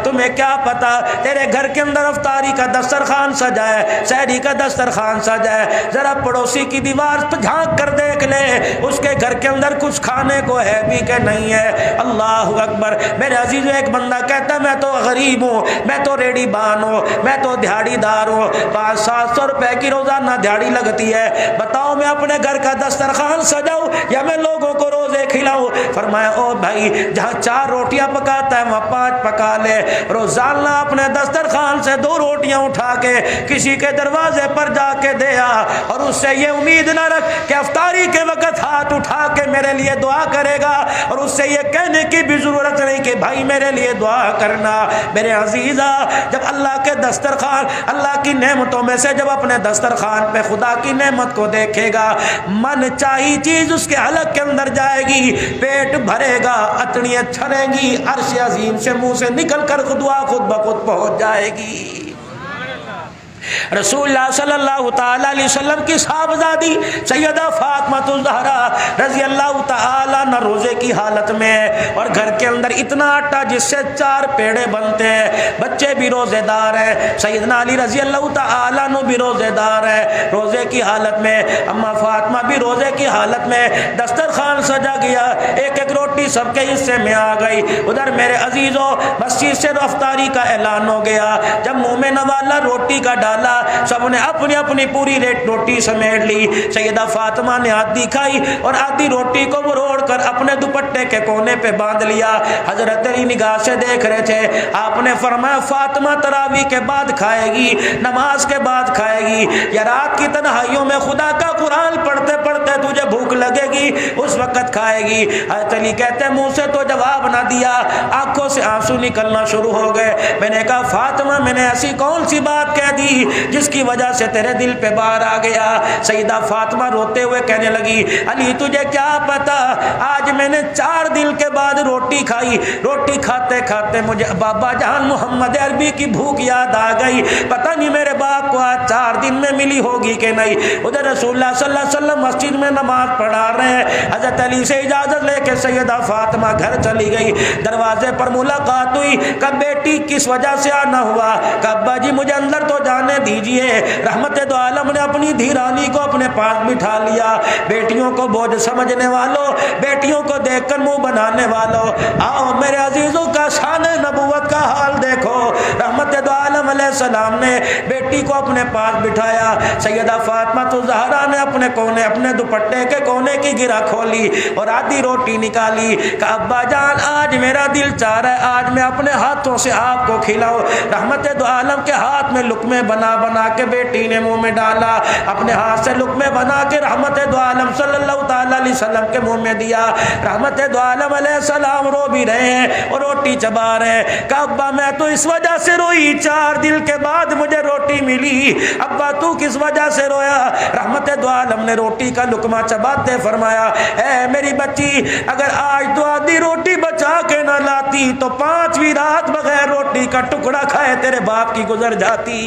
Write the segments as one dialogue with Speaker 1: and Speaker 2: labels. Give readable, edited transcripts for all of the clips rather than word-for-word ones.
Speaker 1: تمہیں کیا پتا تیرے گھر کے اندر افطاری کا دسترخوان سجا ہے, سحری کا دسترخوان سجا ہے, ذرا پڑوسی کی دیوار پہ جھانک کر دیکھ لے اس کے گھر کے اندر کچھ کھانے کو ہے بھی کہ نہیں ہے. اللہ اکبر. میرے عزیزو, ایک بندہ کہتا ہے میں تو غریب ہوں, میں تو ریڑی بان ہوں, میں تو دیہڑی دار ہوں, 500-700 روپے کی روزانہ دیہڑی لگتی ہے, بتاؤ میں اپنے گھر کا دسترخوان سجاؤں یا میں لوگوں کو روزے کھلاؤں؟ فرمایا او بھائی, جہاں 4 روٹیاں پکاتا ہے وہاں 5 پکا لے. روزانہ اپنے دسترخوان سے 2 روٹیاں اٹھا کے کسی کے دروازے پر جا کے دیا, اور اس سے یہ امید نہ رکھ کہ افطاری کے وقت ہاتھ اٹھا کے میرے لیے دعا کرے گا, اور اس سے یہ کہنے کی بھی ضرورت نہیں کہ بھائی میرے لیے دعا کرنا. میرے عزیزا, جب اللہ کے دسترخوان, اللہ کی نعمتوں میں سے جب اپنے دسترخوان پہ خدا کی نعمت کو دیکھے گا, من چاہی چیز اس کے حلق کے اندر جائے گی, پیٹ بھرے گا, اتنیاں چھڑیں گی, عرش عظیم سے منہ سے نکل کر دعا خود بخود پہنچ جائے گی. رسول اللہ صلی اللہ تعالی علیہ وسلم کی صاحبزادی سیدہ فاطمہ الزہرا رضی اللہ تعالی عنہ روزے کی حالت میں, اور گھر کے اندر اتنا آٹا جس سے 4 پیڑے بنتے ہیں, بچے بھی روزے دار ہیں, سیدنا علی رضی اللہ تعالی عنہ بھی روزے دار ہیں, روزے کی حالت میں اما فاطمہ بھی روزے کی حالت میں, دسترخوان سجا گیا, ایک ایک روٹی سب کے حصے میں آ گئی. ادھر میرے عزیزوں مسجد سے افطاری کا اعلان ہو گیا, جب منہ میں نوالا روٹی کا ڈالا سب نے اپنی اپنی پوری روٹی سمیٹ لی. سیدہ فاطمہ نے آدھی کھائی اور آدھی روٹی کو مروڑ کر اپنے دوپٹے کے کونے پہ باندھ لیا. حضرت علی نگاہ سے دیکھ رہے تھے, آپ نے فرمایا فاطمہ تراویح کے بعد کھائے گی, نماز کے بعد کھائے گی, یا رات کی تنہائیوں میں خدا کا قرآن پڑھتے پڑھتے تجھے بھوک لگے گی اس وقت کھائے گی. حضرت علی کہتے ہیں منہ سے تو جواب نہ دیا, آنکھوں سے آنسو نکلنا شروع ہو گئے. میں نے کہا فاطمہ میں نے ایسی کون سی بات کہہ دی جس کی وجہ سے تیرے دل پہ بار آ گیا؟ سیدہ فاطمہ روتے ہوئے کہنے لگی, علی تجھے کیا پتا, آج میں نے 4 دن کے بعد روٹی کھائی, روٹی کھاتے کھاتے مجھے بابا جان محمد عربی کی بھوک یاد آ گئی, پتہ نہیں میرے باپ کو آج 4 دن میں ملی ہوگی کہ نہیں. ادھر رسول اللہ صلی اللہ علیہ وسلم مسجد میں نماز پڑھا رہے ہیں, حضرت علی سے اجازت لے کے سیدہ فاطمہ گھر چلی گئی. دروازے پر ملاقات ہوئی, کہ بیٹی کس وجہ سے آنا ہوا؟ کہ ابا جی مجھے اندر تو جانے دیجئے. رحمت دو عالم نے اپنی دھیرانی کو اپنے پاس بٹھا لیا. بیٹیوں کو بوجھ سمجھنے والوں, بیٹیوں کو دیکھ کر منہ بنانے والوں, آؤ میرے عزیزوں کا شان نبوت کا حال دیکھو. رحمت دو عالم علیہ السلام نے بیٹی کو اپنے پاس بٹھایا. سیدہ فاطمہ الزہرا نے اپنے دوپٹے کے کونے کی گرہ کھولی اور آدھی روٹی نکالی. کہ ابا جان آج میرا دل چاہ رہا ہے آج میں اپنے ہاتھوں سے آپ کو کھلاؤں. رحمت دو عالم کے ہاتھ میں لقمے بنا بنا کے بیٹی نے منہ میں ڈالا, اپنے ہاتھ سے لقمے بنا کے رحمت دو عالم صلی اللہ تعالی علیہ وسلم کے منہ میں دیا. رحمت دو عالم علیہ السلام رو بھی رہے ہیں اور روٹی چبا رہے ہیں. کہ ابا میں تو اس وجہ سے روئی, 4 دن کے بعد مجھے روٹی ملی. ابا تو کس وجہ سے رویا؟ رحمت دو عالم نے روٹی کا لقمہ چباتے فرمایا, اے میری بچی اگر آج تو آدھی روٹی بچا کے نہ لاتی تو 5ویں رات بغیر روٹی کا ٹکڑا کھائے تیرے باپ کی گزر جاتی.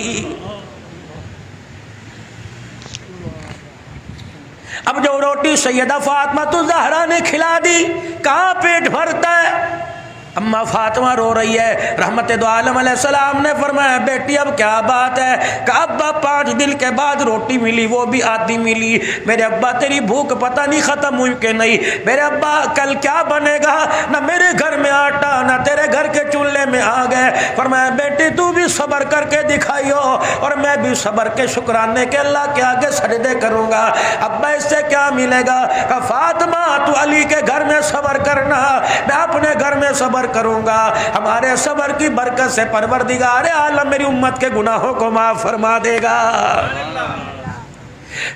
Speaker 1: اب جو روٹی سیدہ فاطمہ الزہرا نے کھلا دی, کہاں پیٹ بھرتا ہے؟ اما فاطمہ رو رہی ہے. رحمت دو عالم علیہ السلام نے فرمایا بیٹی اب کیا بات ہے؟ کہ ابا 5 دن کے بعد روٹی ملی, وہ بھی آدھی ملی. میرے ابا تیری بھوک پتہ نہیں ختم ہوئی کہ نہیں. میرے ابا کل کیا بنے گا؟ نہ میرے گھر میں آٹا نہ تیرے گھر کے چولہے میں آ گئے. فرمایا بیٹی تو بھی صبر کر کے دکھائیو اور میں بھی صبر کے شکرانے کے اللہ کے آگے سجدے کروں گا. ابا اس سے کیا ملے گا؟ کہ فاطمہ تو علی کے گھر میں صبر کرنا, میں اپنے گھر میں صبر کروں گا. ہمارے صبر کی برکت سے پروردگار عالم میری امت کے گناہوں کو معاف فرما دے گا.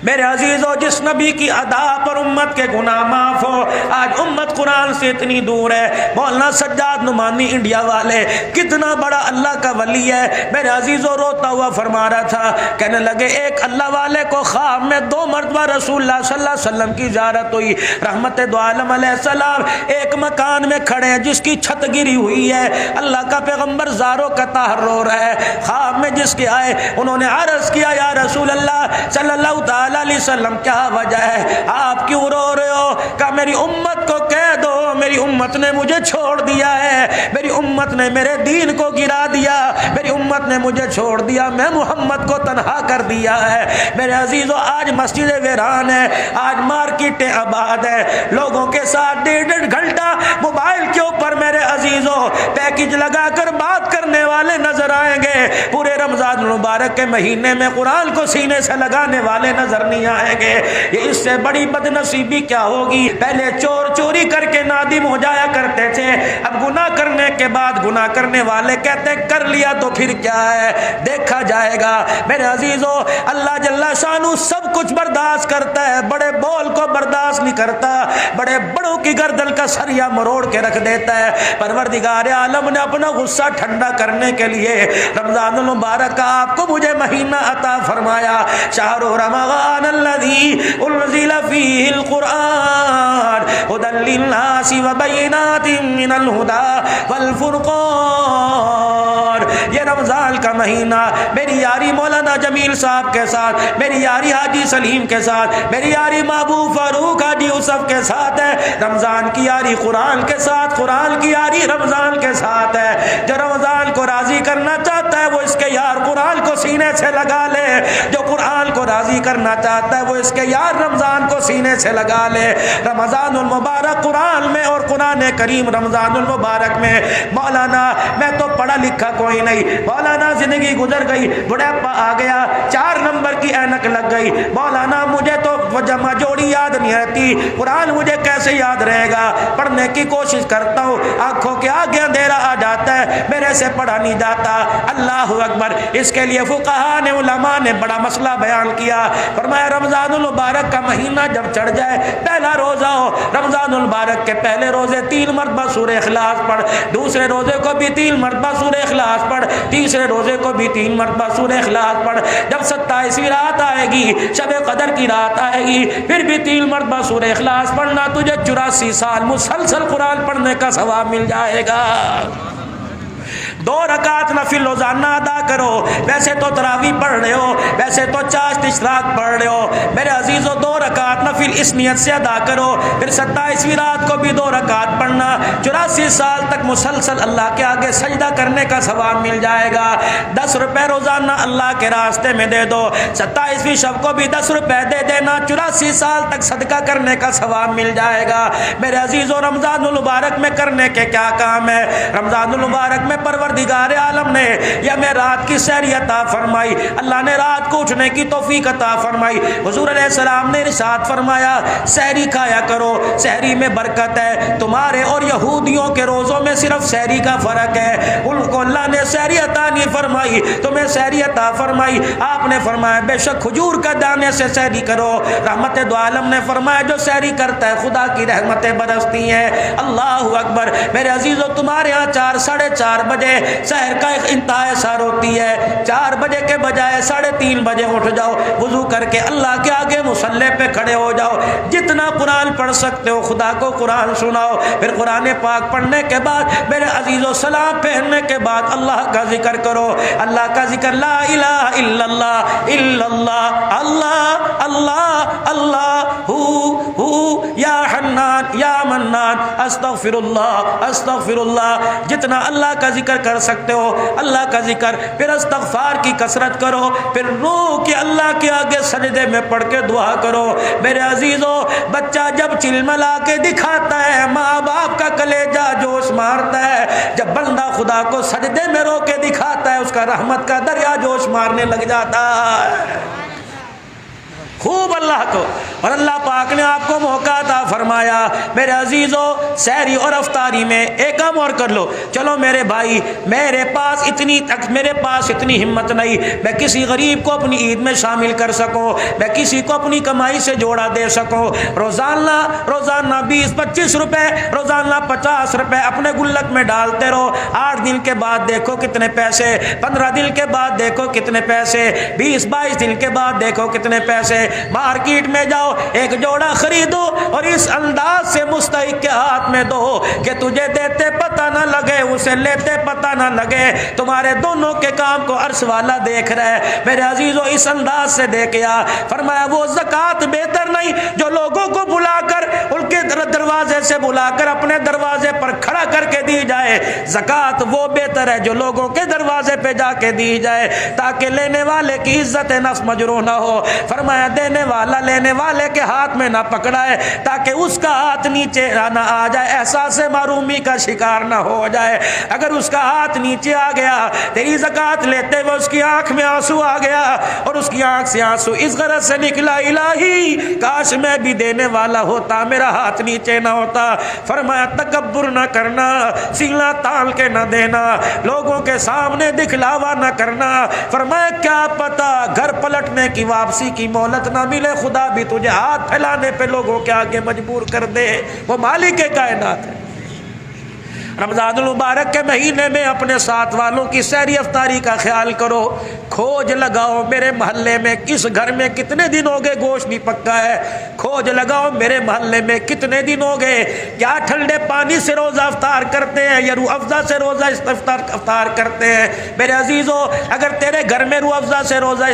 Speaker 1: میرے عزیزو جس نبی کی ادا پر امت کے گناہ معاف ہو, آج امت قرآن سے اتنی دور ہے. مولانا سجاد نعمانی انڈیا والے کتنا بڑا اللہ کا ولی ہے. میرے عزیزو روتا ہوا فرما رہا تھا, کہنے لگے ایک اللہ والے کو خواب میں 2 مرتبہ رسول اللہ صلی اللہ علیہ وسلم کی زیارت ہوئی. رحمت دو عالم علیہ السلام ایک مکان میں کھڑے ہیں جس کی چھت گری ہوئی ہے. اللہ کا پیغمبر زاروں کا طاہر رو رہا ہے. خواب میں جس کے آئے انہوں نے عرض کیا یا رسول اللہ صلی اللہ تعالی علیہ وسلم کیا وجہ ہے, آپ کیوں رو رہے ہو؟ کہ میری امت کو کہہ دو میری میری امت نے مجھے چھوڑ دیا ہے، میری امت نے میرے دین کو گرا دیا، میری امت نے مجھے چھوڑ دیا، میں محمد کو تنہا کر دیا ہے۔ میرے عزیزو آج مسجد ویران ہے، آج مارکیٹیں آباد ہے، لوگوں کے ساتھ 1.5 گھنٹہ موبائل کے اوپر میرے عزیزو پیکج لگا کر بات کرنے والے نظر آئیں گے، پورے رمضان المبارک کے مہینے میں قرآن کو سینے سے لگانے والے نظر نہیں آئیں گے۔ یہ اس سے بڑی بد نصیبی کیا ہوگی؟ پہلے چور چوری کر کے نادم ہو جایا کرتے تھے، اب گناہ کرنے کے بعد گناہ کرنے والے کہتے ہیں کر لیا تو پھر کیا ہے، دیکھا جائے گا۔ میرے عزیزو اللہ جل شانہ سب کچھ برداشت کرتا ہے، بڑے بول کو برداشت نہیں کرتا، بڑے بڑوں کی گردن کا سریا مروڑ کے رکھ دیتا ہے۔ پروردگار عالم نے اپنا غصہ ٹھنڈا کرنے کے لیے رمضان المبارک کا آپ کو مجھے مہینہ عطا فرمایا۔ شہر رمضان الذی انزل فیہ القرآن ھدی للناس وبینات من الھدی والفرقان۔ یہ رمضان کا مہینہ میری یاری مولانا جمیل صاحب کے ساتھ، میری یاری حاجی سلیم کے ساتھ، میری یاری محبوب فاروق حاجی یوسف کے ساتھ ہے۔ رمضان کی یاری قرآن کے ساتھ، قرآن کی یاری رمضان کے ساتھ ہے۔ جو رمضان کو راضی کرنا چاہتا ہے وہ اس کے یار قرآن کو سینے سے لگا لے، جو قرآن کو راضی کرنا چاہتا ہے وہ اس کے یار رمضان کو سینے سے لگا لے۔ رمضان المبارک قرآن میں اور قرآن کریم رمضان المبارک میں، مولانا میں تو پڑھا لکھا کوئی نہیں، مولانا زندگی گزر گئی، بڑھاپا آ گیا، 4 نمبر کی اینک لگ گئی، مولانا مجھے تو جمع جوڑی یاد نہیں رہتی، قرآن مجھے کیسے یاد رہے گا؟ پڑھنے کی کوشش کرتا ہوں، آنکھوں کے آگے اندھیرا آ جاتا ہے، میرے سے پڑھا نہیں جاتا۔ اللہ اکبر۔ اس کے لیے فقہاء نے، علماء نے بڑا مسئلہ بیان کیا، فرمایا رمضان المبارک کا مہینہ جب چڑھ جائے، پہلا روزہ ہو، رمضان المبارک کے پہلے روزے 3 مرتبہ سورہ اخلاص پڑھ، دوسرے روزے کو بھی 3 مرتبہ سورہ اخلاص پڑھ، تیسرے روزے کو بھی 3 مرتبہ سورہ اخلاص پڑھ۔ جب 27ویں رات آئے گی، شب قدر کی رات آئے گی، پھر بھی 3 مرتبہ سورہ اخلاص پڑھنا، تجھے 84 سال مسلسل قرآن پڑھنے کا ثواب مل جائے گا۔ 2 رکعت نفل روزانہ ادا کرو، ویسے تو تراویح پڑھ رہے ہو، ویسے تو چاشت اشراق پڑھ رہے ہو، میرے عزیزو 2 رکعت نفل اس نیت سے ادا کرو، پھر 27ویں رات کو بھی 2 رکعت پڑھنا، 84 سال تک مسلسل اللہ کے آگے سجدہ کرنے کا ثواب مل جائے گا۔ 10 روپے روزانہ اللہ کے راستے میں دے دو، 27ویں شب کو بھی 10 روپے دے دینا، 84 سال تک صدقہ کرنے کا ثواب مل جائے گا۔ میرے عزیزو رمضان المبارک میں کرنے کے کیا کام ہے؟ رمضان المبارک میں پروردگار عالم نے یا میں رات کی سحری عطا فرمائی، اللہ نے رات کو اٹھنے کی توفیق عطا فرمائی، حضور علیہ السلام نے ارشاد فرمایا سحری کھایا کرو، سحری میں برکت ہے۔ تمہارے اور یہودیوں کے روزوں میں صرف سحری کا فرق ہے، ان کو اللہ نے سحری عطا نہیں فرمائی، تمہیں سحری عطا فرمائی۔ آپ نے فرمایا بے شک کھجور کا دانے سے سحری کرو، رحمت دو عالم نے فرمایا جو سحری کرتا ہے خدا کی رحمتیں برستی ہیں۔ اللہ اکبر۔ میرے عزیزو تمہارے ہاں 4 ساڑھے 4 بجے سحر کا ایک انتہا سار ہوتی ہے، 4 بجے کے بجائے 3:30 بجے اٹھ جاؤ، وضو کر کے اللہ کے آگے مصلی پہ کھڑے ہو جاؤ، جتنا قرآن پڑھ سکتے ہو خدا کو قرآن سناؤ، پھر قرآن پاک پڑھنے کے بعد میرے عزیزو سلام پھیرنے کے بعد اللہ کا ذکر کرو، اللہ کا ذکر، لا الہ الا اللہ الا اللہ، اللہ اللہ اللہ ہو یا حنان یا منان، استغفر اللہ، جتنا اللہ کا ذکر کر سکتے ہو اللہ کا ذکر، پھر استغفار کی کثرت کرو، پھر روح کے اللہ کے آگے سجدے میں پڑھ کے دعا کرو۔ میرے عزیزو بچہ جب چلملا کے دکھاتا ہے ماں باپ کا کلیجہ جوش مارتا ہے، جب بندہ خدا کو سجدے میں رو کے دکھاتا ہے اس کا رحمت کا دریا جوش مارنے لگ جاتا ہے۔ خوب اللہ کو، اور اللہ پاک نے آپ کو موقع عطا فرمایا میرے عزیزو سحری اور افطاری میں ایک کام اور کر لو، چلو میرے بھائی میرے پاس اتنی ہمت نہیں میں کسی غریب کو اپنی عید میں شامل کر سکوں، میں کسی کو اپنی کمائی سے جوڑا دے سکوں، روزانہ 20-25 روپے، روزانہ 50 روپے اپنے گلک میں ڈالتے رہو، 8 دن کے بعد دیکھو کتنے پیسے، 15 دن کے بعد دیکھو کتنے پیسے، 20-22 دن کے بعد دیکھو کتنے پیسے۔ مارکیٹ میں جاؤ ایک جوڑا خریدو اور اس انداز سے مستحق کے ہاتھ میں دو کہ تجھے دیتے پتہ پتہ نہ لگے اسے لیتے پتہ نہ لگے، تمہارے دونوں کے کام کو عرش والا دیکھ رہا ہے۔ میرے عزیزو اس انداز سے دیکھیا، فرمایا وہ زکوٰۃ بہتر نہیں جو لوگوں کو بلا کر ان کے دروازے سے بلا کر اپنے دروازے پر کھڑا کر کے دی جائے، زکوٰۃ وہ بہتر ہے جو لوگوں کے دروازے پہ جا کے دی جائے تاکہ لینے والے کی عزت نفس مجروح نہ ہو۔ فرمایا دینے والا لینے والے کے ہاتھ میں نہ پکڑائے تاکہ اس کا ہاتھ نیچے نہ آ جائے، احساس محرومی کا شکار نہ ہو جائے۔ اگر اس کا ہاتھ نیچے آ گیا، تیری زکوٰۃ لیتے ہوئے اس کی آنکھ میں آنسو آ گیا اور اس کی آنکھ سے آنسو اس غرض سے نکلا الہی کاش میں بھی دینے والا ہوتا، میرا ہاتھ نیچے نہ ہوتا۔ فرمایا تکبر نہ کرنا، سینا تال کے نہ دینا، لوگوں کے سامنے دکھلاوا نہ کرنا۔ فرمایا کیا پتا گھر پلٹنے کی واپسی کی مہلت نہ ملے، خدا بھی تجھے ہاتھ پھیلانے پہ لوگوں کے آگے مجبور کر دے، وہ مالک کائنات ہے۔ رمضان المبارک کے مہینے میں اپنے ساتھ والوں کی سحری افطاری کا خیال کرو، کھوج لگاؤ میرے محلے میں کس گھر میں کتنے دن ہو گئے گوشت نہیں پکا ہے، کھوج لگاؤ میرے محلے میں کتنے دن ہو گئے، کیا ٹھنڈے پانی سے روزہ افطار کرتے ہیں یا روح افزا سے روزہ افطار کرتے ہیں۔ میرے عزیزو اگر تیرے گھر میں روح افزا سے روزہ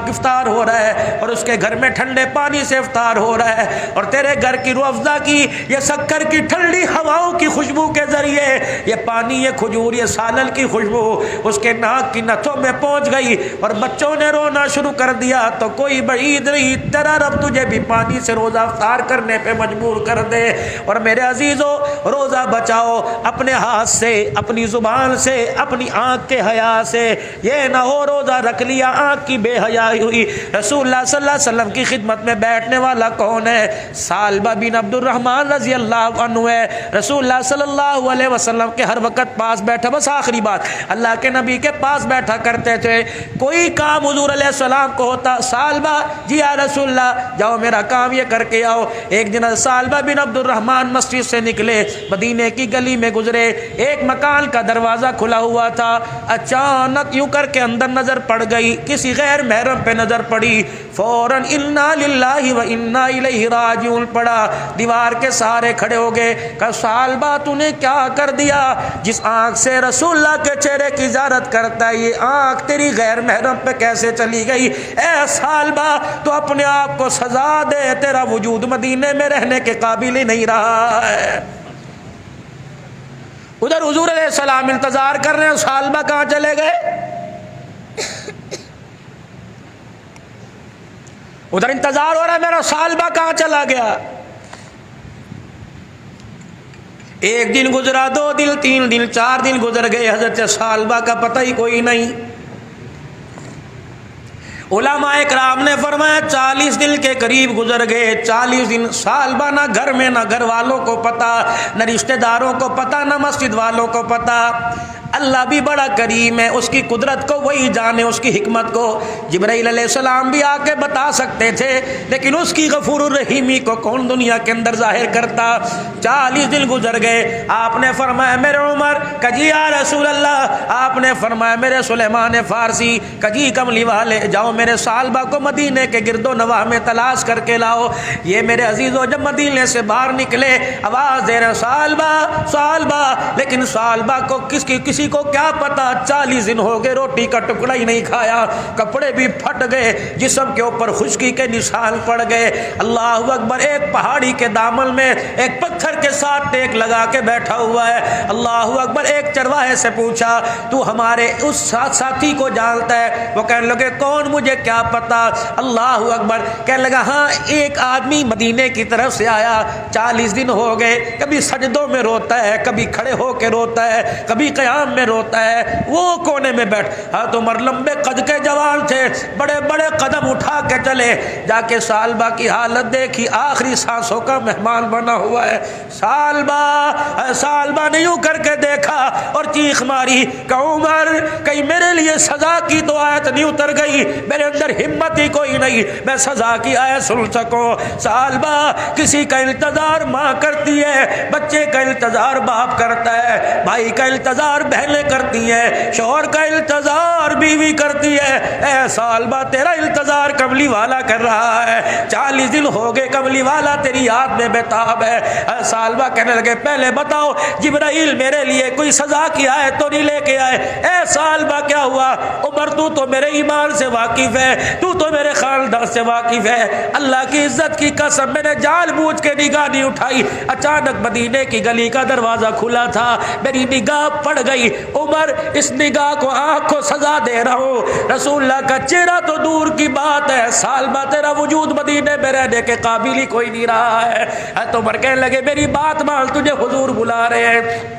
Speaker 1: افطار ہو رہا ہے اور اس کے گھر میں ٹھنڈے پانی سے افطار ہو رہا ہے اور تیرے گھر کی روح افزا کی یہ شکر کی ٹھنڈی ہواؤں کی خوشبو کے ذریعے یہ پانی یہ کھجور یہ سالن کی خوشبو اس کے ناک کی نتھوں میں پہنچ گئی اور بچوں نے رونا شروع کر دیا تو کوئی بعید نہیں تیرا رب تجھے بھی پانی سے روزہ افطار کرنے پہ مجبور کر دے۔ اور میرے عزیزو روزہ بچاؤ اپنے ہاتھ سے، اپنی زبان سے، اپنی آنکھ کے حیا سے، یہ نہ ہو روزہ رکھ لیا آنکھ کی بے حیائی ہوئی۔ رسول اللہ صلی اللہ علیہ وسلم کی خدمت میں بیٹھنے والا کون ہے؟ سالبہ بن عبد الرحمن رضی اللہ عنہ ہے۔ رسول اللہ صلی اللہ علیہ وسلم کے ہر وقت پاس بیٹھا، بس آخری بات اللہ کے نبی کے پاس بیٹھا کرتے تھے۔ کوئی کام حضور علیہ السلام کو ہوتا، سالبہ جی یا رسول اللہ جاؤ میرا کام یہ کر کے آؤ۔ ایک دن سالبہ بن عبد الرحمن مسجد سے نکلے، مدینے کی گلی میں گزرے، ایک مکان کا دروازہ کھلا ہوا تھا، اچانک یوں کر کے اندر نظر پڑ گئی، کسی غیر محرم پہ نظر پڑی، فوراً انا للہ و انا الیہ راجعون پڑا، دیوار کے سہارے کھڑے ہو گئے، کہ سالبہ تو نے کیا کر دیا؟ جس آنکھ سے رسول اللہ کے چہرے کی زیارت کرتا ہے یہ آنکھ تیری غیر محرم پہ کیسے چلی گئی؟ اے سالبہ تو اپنے آپ کو سزا دے، تیرا وجود مدینے میں رہنے کے قابل ہی نہیں رہا ہے۔ ادھر حضور علیہ السلام انتظار کر رہے ہیں، سالبہ کہاں چلے گئے؟ ادھر انتظار ہو رہا ہے میرا سالبہ کہاں چلا گیا؟ ایک دن گزرا، 2 دن، 3 دن، 4 دن گزر گئے، حضرت سالبہ کا پتہ ہی کوئی نہیں۔ علماء اکرام نے فرمایا 40 دن کے قریب گزر گئے، 40 دن سالبہ نہ گھر میں نہ گھر والوں کو پتہ، نہ رشتہ داروں کو پتہ، نہ مسجد والوں کو پتہ۔ اللہ بھی بڑا کریم ہے، اس کی قدرت کو وہی جانے، اس کی حکمت کو جبرائیل علیہ السلام بھی آ کے بتا سکتے تھے، لیکن اس کی غفور الرحیمی کو کون دنیا کے اندر ظاہر کرتا۔ 40 دن گزر گئے، آپ نے فرمایا میرے عمر، کجی یا رسول اللہ، آپ نے فرمایا میرے سلیمان فارسی، کجی کملی والے جاؤ میرے سالبہ کو مدینے کے گرد و نواح میں تلاش کر کے لاؤ۔ یہ میرے عزیزو جب مدینے سے باہر نکلے آواز دے رہے سالبہ سالبہ، لیکن سالبہ کو کسی کو کیا پتا 40 دن ہو گئے روٹی کا ٹکڑا ہی نہیں کھایا، کپڑے بھی پھٹ گئے، جسم کے اوپر خشکی کے نشان پڑ گئے۔ اللہ اکبر، ایک پہاڑی کے دامن میں ایک پتھر کے ساتھ ٹیک لگا کے بیٹھا ہوا ہے۔ اللہ اکبر، ایک چرواہے سے پوچھا تو ہمارے اس ساتھی کو جانتا ہے؟ وہ کہنے لگے کون، مجھے کیا پتا۔ اللہ اکبر، کہنے لگا ہاں ایک آدمی مدینے کی طرف سے آیا، 40 دن ہو گئے، کبھی سجدوں میں روتا ہے، کبھی کھڑے ہو کے روتا ہے، کبھی قیام میں روتا ہے، وہ کونے میں بیٹھ۔ حضرت عمر لمبے قد کے جوان تھے، بڑے بڑے قدم اٹھا کے چلے، جا کے سالبہ کی حالت دیکھی، آخری سانسوں کا مہمان بنا ہوا ہے۔ سالبہ نے یوں کر کے دیکھا اور چیخ ماری کہ عمر کہیں میرے لیے سزا کی تو آیت نہیں اتر گئی، میرے اندر ہمت ہی کوئی نہیں میں سزا کی آیت سن سکوں۔ سالبہ، کسی کا انتظار ماں کرتی ہے، بچے کا انتظار باپ کرتا ہے، بھائی کا انتظار بہنیں کرتی ہیں، شوہر کا انتظار بیوی کرتی ہے، اے سالبہ تیرا انتظار کملی والا کر رہا ہے، 40 دن ہو گئے کملی والا تیری یاد میں بےتاب ہے۔ اے سالبہ کہنے لگے پہلے بتاؤ جبرائیل میرے لیے کوئی سزا کی آئے تو نہیں لے کے آئے؟ اے سالبہ کیا ہوا؟ عمر تو میرے ایمان سے واقف ہے، تو میرے خاندان سے واقف ہے، اللہ کی عزت کی قسم میں نے جان بوجھ کے نگاہ نہیں اٹھائی، اچانک مدینے کی گلی کا دروازہ کھلا تھا، میری نگاہ پڑ گئی، عمر اس نگاہ کو آنکھ کو سزا دے رہا ہوں، رسول اللہ کا چہرہ تو دور کی بات ہے، سالبہ تیرا وجود مدینے میں رہنے کے قابل ہی کوئی نہیں رہا ہے۔ تو عمر کہنے لگے میری بات مان، تجھے حضور بلا رہے ہیں۔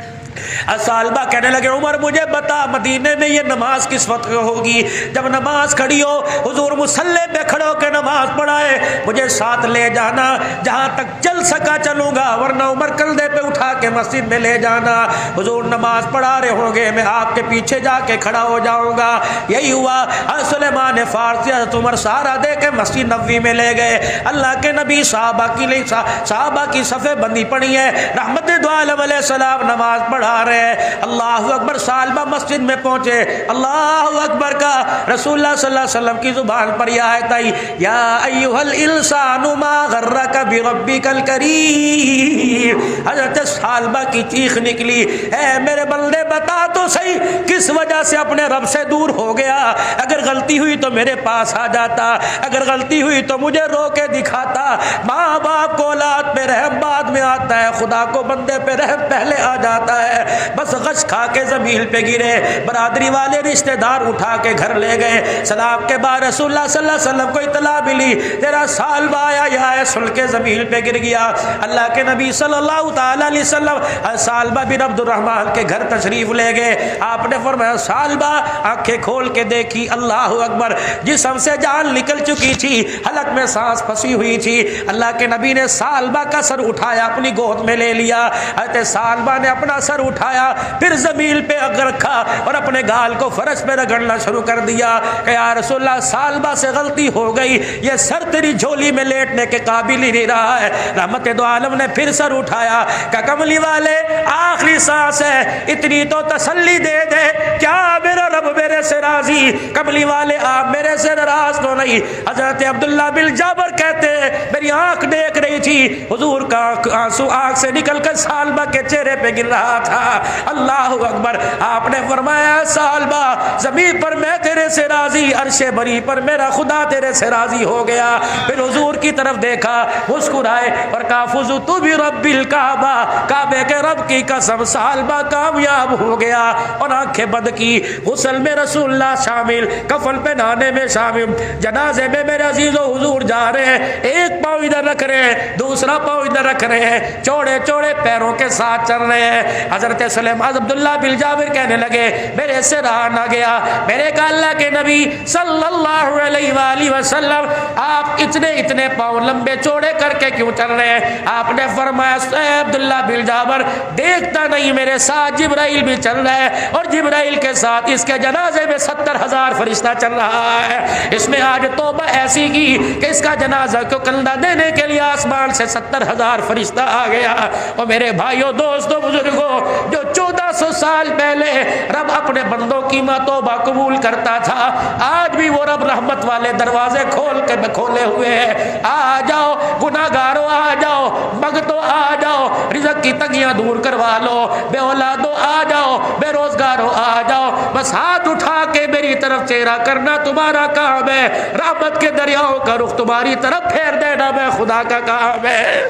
Speaker 1: سالبہ کہنے لگے عمر مجھے بتا مدینے میں یہ نماز کس وقت ہوگی؟ جب نماز کھڑی ہو حضور مصلی پہ کھڑے ہو کے نماز پڑھائے، مجھے ساتھ لے جانا، جہاں تک چل سکا چلوں گا، ورنہ عمر کندھے پہ اٹھا کے مسجد میں لے جانا، حضور نماز پڑھا رہے ہوں گے میں آپ کے پیچھے جا کے کھڑا ہو جاؤں گا۔ یہی ہوا، سلیمان فارسی حضرت عمر سہارا دے کے مسجد نبوی میں لے گئے، اللہ کے نبی صحابہ کی صفیں بندی پڑی ہے، رحمت دو عالم علیہ السلام نماز پڑھا رہے ہیں، اللہ اکبر، سالبہ مسجد میں پہنچے، اللہ اکبر کا رسول اللہ صلی اللہ علیہ وسلم کی زبان پر یہ آیت آئی، یا ایھا الانسان ما غرک بربک الکریم، حضرت سالبہ کی چیخ نکلی، اے میرے بندے بتا تو صحیح کس وجہ سے اپنے رب سے دور ہو گیا؟ اگر غلطی ہوئی تو میرے پاس آ جاتا، اگر غلطی ہوئی تو مجھے رو کے دکھاتا، ماں باپ کو اولاد پہ رحم بعد میں آتا ہے، خدا کو بندے پہ رحم پہلے آ جاتا ہے۔ بس غش کھا کے زمین پہ گرے، برادری والے رشتہ دار اٹھا کے گھر لے گئے، سلام کے بعد رسول اللہ صلی اللہ علیہ وسلم کو اطلاع ملی تیرا سالبہ آیا یا ہے، سن کے زمین پہ گر گیا۔ اللہ کے نبی صلی اللہ تعالی علیہ وسلم سالبہ بن عبد الرحمن کے گھر تشریف لے گئے، آپ نے فرمایا سالبہ آنکھیں کھول کے دیکھی، اللہ اکبر، جسم سے جان نکل چکی تھی، حلق میں سانس پھنسی ہوئی تھی، اللہ کے نبی نے سالبہ کا سر اٹھایا اپنی گود میں لے لیا، حضرت سالبہ نے اپنا سر اٹھایا، پھر زمین پہ رکھا اور اپنے گال کو فرش پہ رگڑنا شروع کر دیا کہ یا رسول اللہ سالبہ سے غلطی ہو گئی، یہ سر تیری جھولی میں لیٹنے کے قابل ہی نہیں رہا ہے۔ رحمت دو عالم نے پھر سر اٹھایا کہ کملی والے آخری سانس ہے، اتنی تو تسلی دے دے، کیا میرا رب میرے سے راضی؟ کملی والے آپ میرے سے ناراض تو نہیں؟ حضرت عبداللہ بن جابر کہتے ہیں میری آنکھ دیکھ رہی تھی حضور کا آنسو آنکھ سے نکل کر سالبہ کے چہرے پہ گر رہا تھا، اللہ اکبر، آپ نے فرمایا سالبہ زمین پر میں تیرے سے راضی، عرش بری پر میرا خدا تیرے سے راضی ہو گیا۔ پھر حضور کی طرف دیکھا، مسکرائے اور کہا فزت برب الکعبہ، کعبے کے رب کی قسم سالبہ کامیاب ہو گیا، اور آنکھیں بند کی، غسل میں رسول اللہ شامل، کفن پہنانے میں شامل، جنازے میں میرے عزیز و حضور جا رہے ہیں، ایک پاؤں ادھر رکھ رہے ہیں، دوسرا پاؤں ادھر رکھ رہے ہیں، چوڑے چوڑے پیروں کے ساتھ چل رہے ہیں۔ حضرت سلیمان عبداللہ بن جابر کہنے لگے میرے سے رہا نہ گیا، میرے کہا اللہ کے نبی صلی اللہ علیہ وآلہ وسلم آپ اتنے پاؤں لمبے چوڑے کر کے کیوں چل رہے ہیں؟ آپ نے فرمایا اے عبداللہ بن جابر دیکھتا نہیں میرے ساتھ جبرائیل بھی چل رہا ہے، اور جبرائیل کے ساتھ اس کے جنازے میں 70,000 فرشتہ چل رہا ہے، اس میں آج توبہ ایسی کی کہ اس کا جنازہ کو کندھا دینے کے لیے آسمان سے 70,000 فرشتہ آ گیا۔ اور میرے بھائیوں دوستوں بزرگوں، جو 1400 سال پہلے رب اپنے بندوں کی توبہ قبول کرتا تھا، آج بھی وہ رب رحمت والے دروازے کھولے ہوئے ہیں، آ جاؤ گناہگاروں، آ جاؤ بھگتوں، آ جاؤ رزق کی تنگیاں دور کروا لو، بے اولادوں آ جاؤ، بے روزگاروں آ جاؤ، بس ہاتھ اٹھا کے میری طرف چہرہ کرنا تمہارا کام ہے، رحمت کے دریاؤں کا رخ تمہاری طرف پھیر دینا میں خدا کا کام ہے۔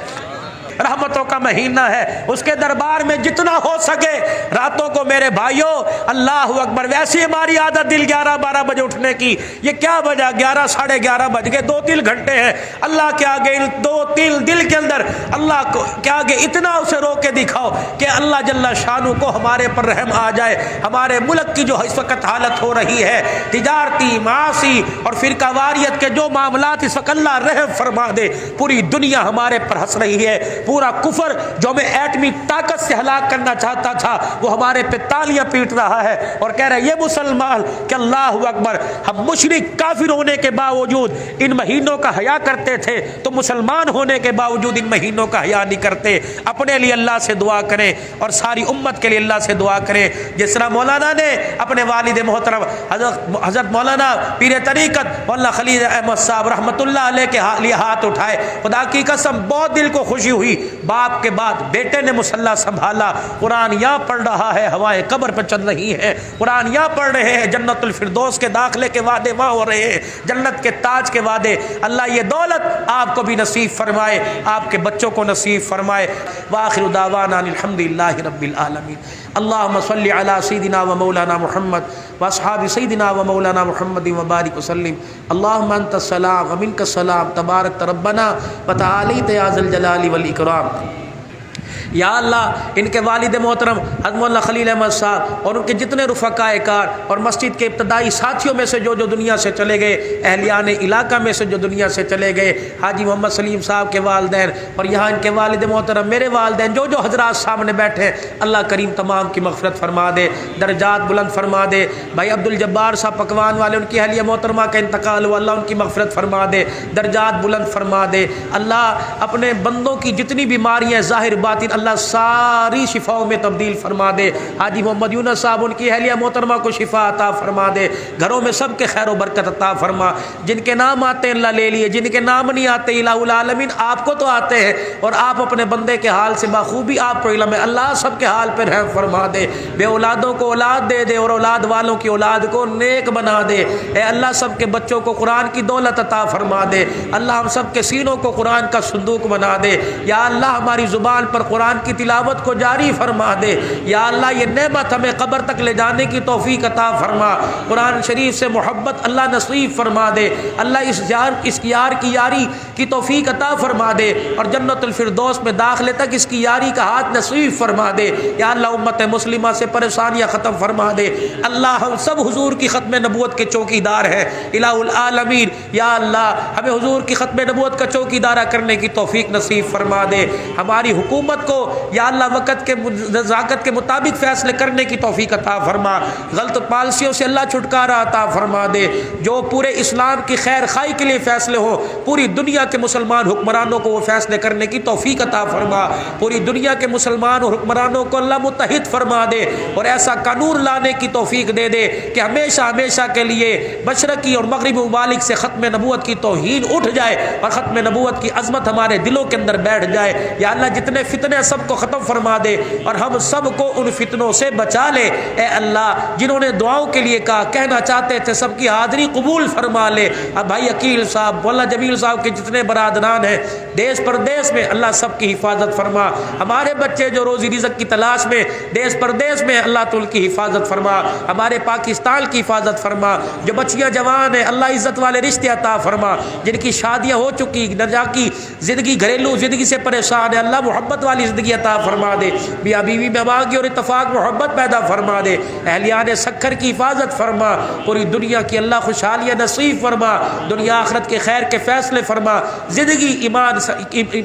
Speaker 1: رحمتوں کا مہینہ ہے، اس کے دربار میں جتنا ہو سکے راتوں کو میرے بھائیوں، اللہ اکبر، ویسی ہماری عادت دل 11-12 بجے اٹھنے کی، یہ کیا وجہ 11 ساڑھے 11 بج گئے، 2-3 گھنٹے ہیں اللہ کے آگے، 2-3 دل کے اندر اللہ کے آگے اتنا اسے رو کے دکھاؤ کہ اللہ جل شانہ کو ہمارے پر رحم آ جائے۔ ہمارے ملک کی جو اس وقت حالت ہو رہی ہے، تجارتی، معاشی اور فرقہ واریت کے جو معاملات، اس وقت اللہ رحم فرما دے، پوری دنیا ہمارے پر ہنس رہی ہے، پورا کفر جو ہمیں ایٹمی طاقت سے ہلاک کرنا چاہتا تھا وہ ہمارے پہ تالیاں پیٹ رہا ہے اور کہہ رہا ہے یہ مسلمان کہ اللہ اکبر، ہم مشرک کافر ہونے کے باوجود ان مہینوں کا حیا کرتے تھے تو مسلمان ہونے کے باوجود ان مہینوں کا حیا نہیں کرتے۔ اپنے لیے اللہ سے دعا کریں اور ساری امت کے لیے اللہ سے دعا کریں، جس طرح مولانا نے اپنے والد محترم حضرت مولانا پیر طریقت مولانا خلیل احمد صاحب رحمۃ اللہ علیہ کے لیے ہاتھ اٹھائے۔ خدا کی قسم بہت دل کو خوشی ہوئی، باپ کے بعد بیٹے نے مصلی سنبھالا، قرآن یہاں پڑھ رہا ہے، ہوائیں قبر پہ چل رہی ہیں، قرآن یہاں پڑھ رہے ہیں، جنت الفردوس کے داخلے کے وعدے وہاں ہو رہے ہیں، جنت کے تاج کے وعدے۔ اللہ یہ دولت آپ کو بھی نصیب فرمائے، آپ کے بچوں کو نصیب فرمائے۔ وآخر دعوانا الحمدللہ رب العالمین۔ اللہم صلی علی سیدنا و مولانا محمد واصحاب سیدنا و مولانا محمد وبارک وسلم۔ اللہم انت السلام ومنک السلام، تبارک ربنا وتعالیت یا ذا الجلال والاکرام۔ یا اللہ ان کے والد محترم حضرت مولانا خلیل احمد صاحب اور ان کے جتنے رفقائے کار اور مسجد کے ابتدائی ساتھیوں میں سے جو دنیا سے چلے گئے، اہلیان علاقہ میں سے جو دنیا سے چلے گئے، حاجی محمد سلیم صاحب کے والدین اور یہاں ان کے والد محترم میرے والدین، جو حضرات سامنے بیٹھے ہیں، اللہ کریم تمام کی مغفرت فرما دے، درجات بلند فرما دے۔ بھائی عبد الجبار صاحب پکوان والے، ان کی اہلیہ محترمہ کا انتقال ہوا، اللہ ان کی مغفرت فرما دے، درجات بلند فرما دے۔ اللہ اپنے بندوں کی جتنی بیماریاں ظاہر باطن اللہ ساری شفاؤں میں تبدیل فرما دے۔ حاجی محمد یونس صاحب ان کی اہلیہ محترمہ کو شفا عطا فرما دے، گھروں میں سب کے خیر و برکت عطا فرما۔ جن کے نام آتے ہیں اللہ لے لیے، جن کے نام نہیں آتے الہ العالمین آپ کو تو آتے ہیں، اور آپ اپنے بندے کے حال سے بخوبی آپ کو علم ہے، اللہ سب کے حال پہ رحم فرما دے، بے اولادوں کو اولاد دے دے اور اولاد والوں کی اولاد کو نیک بنا دے۔ اے اللہ سب کے بچوں کو قرآن کی دولت عطا فرما دے، اللہ ہم سب کے سینوں کو قرآن کا صندوق بنا دے۔ یا اللہ ہماری زبان پر قرآن کی تلاوت کو جاری فرما دے۔ یا اللہ یہ نعمت ہمیں قبر تک لے جانے کی توفیق عطا فرما، قرآن شریف سے محبت اللہ نصیب فرما دے، اللہ اس یار کی یاری کی توفیق عطا فرما دے، اور جنت الفردوس میں داخلے تک اس کی یاری کا ہاتھ نصیب فرما دے۔ یا اللہ امت مسلمہ سے پریشانیاں ختم فرما دے۔ اللہ ہم سب حضور کی ختم نبوت کے چوکی دار ہیں الہ العالمین۔ یا اللہ ہمیں حضور کی ختم نبوت کا چوکی دارہ کرنے کی توفیق نصیب فرما دے۔ ہماری حکومت کو یا اللہ وقت کے نزاکت کے مطابق فیصلے کرنے کی توفیق عطا فرما، غلط پالیسیوں سے اللہ چھٹکارا عطا فرما دے۔ جو پورے اسلام کی خیر خائی کے لیے فیصلے ہو، پوری دنیا کے مسلمان حکمرانوں کو وہ فیصلے کرنے کی توفیق عطا فرما، پوری دنیا کے مسلمان اور حکمرانوں کو اللہ متحد فرما دے، اور ایسا قانون لانے کی توفیق دے دے کہ ہمیشہ ہمیشہ کے لیے مشرقی اور مغربی ممالک سے ختم نبوت کی توہین اٹھ جائے اور ختم نبوت کی عظمت ہمارے دلوں کے اندر بیٹھ جائے۔ یا اللہ جتنے فتنے سب کو ختم فرما دے اور ہم سب کو ان فتنوں سے بچا لے۔ اے اللہ جنہوں نے دعاؤں کے لیے کہا کہنا چاہتے تھے سب کی حاضری قبول فرما لے۔ اب بھائی عقیل صاحب مولانا جمیل صاحب کے جتنے برادران ہیں دیس پردیس میں، اللہ سب کی حفاظت فرما۔ ہمارے بچے جو روزی رزق کی تلاش میں دیس پردیس میں، اللہ تو ان کی حفاظت فرما۔ ہمارے پاکستان کی حفاظت فرما۔ جو بچیاں جوان ہیں اللہ عزت والے رشتے عطا فرما، جن کی شادیاں ہو چکی نجا کی زندگی گھریلو زندگی سے پریشان ہے، اللہ محبت والی زندگی عطا فرما دے، میاں بیوی میں باغی اور اتفاق محبت پیدا فرما دے، اہلیان سکر کی حفاظت فرما، پوری دنیا کی اللہ خوشحالیاں نصیب فرما، دنیا آخرت کے خیر کے فیصلے فرما، زندگی ایمان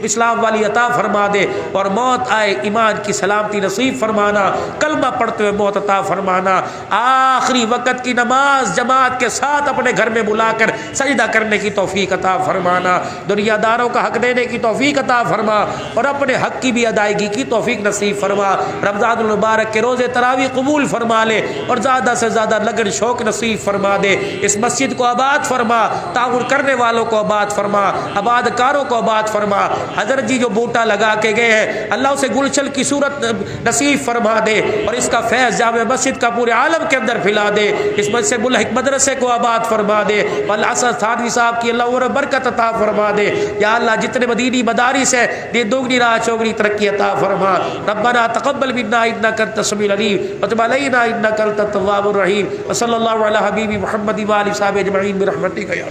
Speaker 1: اسلام والی عطا فرما دے، اور موت آئے ایمان کی سلامتی نصیب فرمانا، کلمہ پڑھتے ہوئے موت عطا فرمانا، آخری وقت کی نماز جماعت کے ساتھ اپنے گھر میں بلا کر سجدہ کرنے کی توفیق عطا فرمانا، دنیا داروں کا حق دینے کی توفیق عطا فرما، اور اپنے حق کی بھی ادائیگی کی توفیق نصیب فرما۔ رمضان المبارک کے روزے تراویح قبول فرما لے اور زیادہ سے زیادہ لگن شوق نصیب فرما دے۔ اس مسجد کو آباد فرما، تعاون کرنے والوں کو آباد فرما، آباد کاروں کو آباد فرما۔ حضرت جی جو بوٹا لگا کے گئے ہیں اللہ اسے گلشن کی صورت نصیب فرما دے، اور اس کا فیض جامع مسجد کا پورے عالم کے اندر پھیلا دے۔ اس مسجد ملحق مدرسے کو آباد فرما دے، واللہ اسد تھانوی صاحب کی اللہ اور برکت عطا فرما دے۔ یا اللہ جتنے مدینی مدارس ہیں دین دوگنی راہ چوگنی ترقی عطا فرما۔ ربنا تقبل منا انک انت السمیع العلیم وتب علینا انک انت التواب الرحیم، وصلی اللہ علی حبیب محمد و آلہ وصحبہ اجمعین برحمتک یا